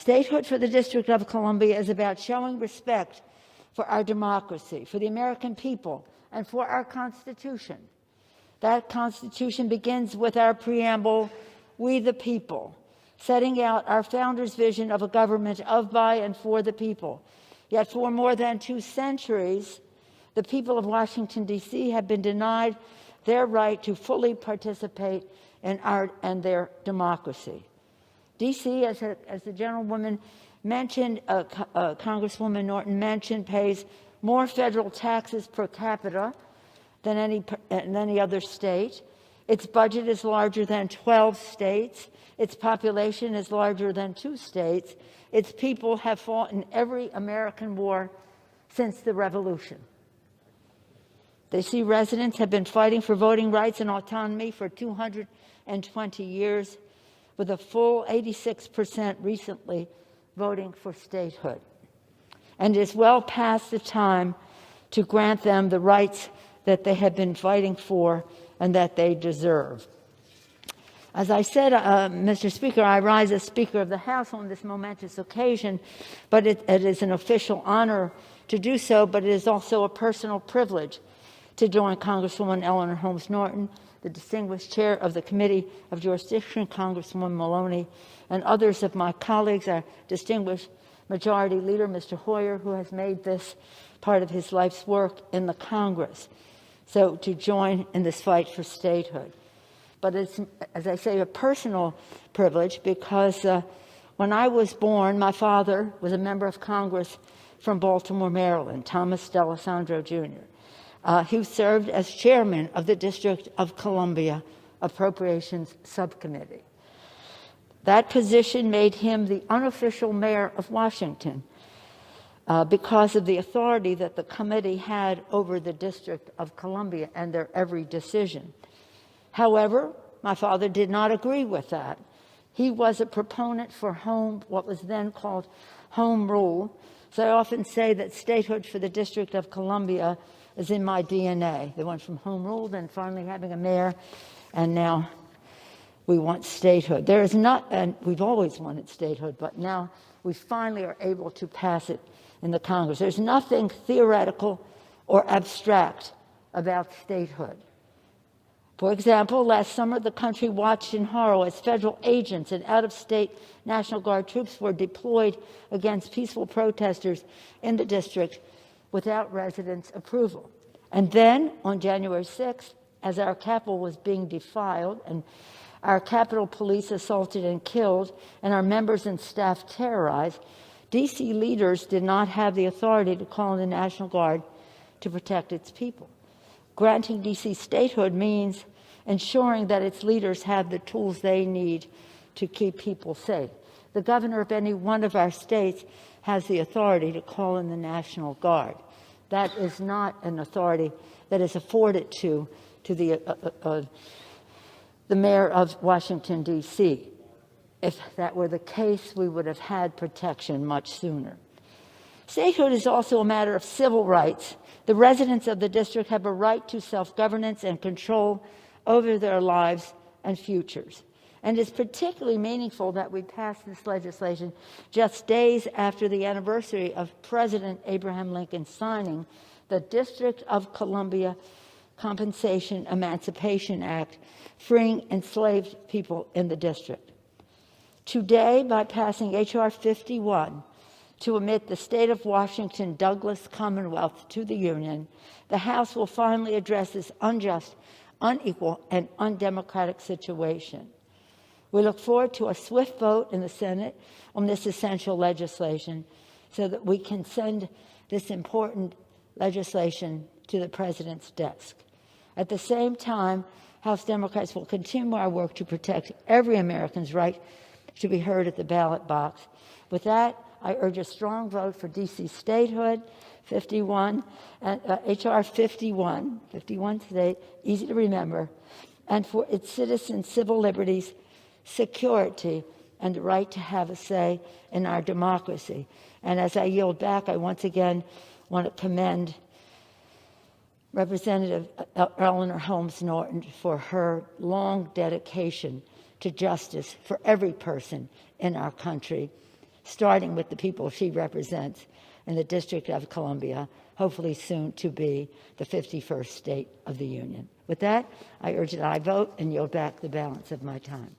Statehood for the District of Columbia is about showing respect for our democracy, for the American people, and for our Constitution. That Constitution begins with our preamble, "We the people," setting out our founders' vision of a government of, by, and for the people. Yet for more than 2 centuries, the people of Washington, D.C. have been denied their right to fully participate in our and their democracy. D.C., as the gentlewoman mentioned, Congresswoman Norton mentioned, pays more federal taxes per capita than any other state. Its budget is larger than 12 states. Its population is larger than 2 states. Its people have fought in every American war since the Revolution. D.C. residents have been fighting for voting rights and autonomy for 220 years, with a full 86% recently voting for statehood. And it is well past the time to grant them the rights that they have been fighting for and that they deserve. As I said, Mr. Speaker, I rise as Speaker of the House on this momentous occasion, but it is an official honor to do so, but it is also a personal privilege to join Congresswoman Eleanor Holmes Norton, the distinguished chair of the Committee of Jurisdiction, Congresswoman Maloney, and others of my colleagues, our distinguished Majority Leader, Mr. Hoyer, who has made this part of his life's work in the Congress, so to join in this fight for statehood. But it's, as I say, a personal privilege because when I was born, my father was a member of Congress from Baltimore, Maryland, Thomas D'Alessandro Jr. He served as chairman of the District of Columbia Appropriations Subcommittee. That position made him the unofficial mayor of Washington because of the authority that the committee had over the District of Columbia and their every decision. However, my father did not agree with that. He was a proponent for what was then called home rule. So I often say that statehood for the District of Columbia is in my DNA. They went from home rule, then finally having a mayor, and now we want statehood. There is not, and we've always wanted statehood, but now we finally are able to pass it in the Congress. There's nothing theoretical or abstract about statehood. For example, last summer, the country watched in horror as federal agents and out-of-state National Guard troops were deployed against peaceful protesters in the district without residents' approval. And then, on January 6th, as our Capitol was being defiled and our Capitol Police assaulted and killed, and our members and staff terrorized, D.C. leaders did not have the authority to call in the National Guard to protect its people. Granting D.C. statehood means ensuring that its leaders have the tools they need to keep people safe. The governor of any one of our states has the authority to call in the National Guard. That is not an authority that is afforded to the mayor of Washington, D.C. If that were the case, we would have had protection much sooner. Statehood is also a matter of civil rights. The residents of the district have a right to self-governance and control over their lives and futures. And it's particularly meaningful that we passed this legislation just days after the anniversary of President Abraham Lincoln signing the District of Columbia Compensation Emancipation Act, freeing enslaved people in the district. Today, by passing H.R. 51 to admit the state of Washington Douglas Commonwealth to the Union, the House will finally address this unjust, unequal, and undemocratic situation. We look forward to a swift vote in the Senate on this essential legislation so that we can send this important legislation to the President's desk. At the same time, House Democrats will continue our work to protect every American's right to be heard at the ballot box. With that, I urge a strong vote for D.C. statehood, 51, and H.R. 51 state, easy to remember, and for its citizens' civil liberties, security, and the right to have a say in our democracy. And as I yield back, I once again want to commend Representative Eleanor Holmes Norton for her long dedication to justice for every person in our country. starting with the people she represents in the District of Columbia, hopefully soon to be the 51st state of the Union. With that, I urge that I vote and yield back the balance of my time.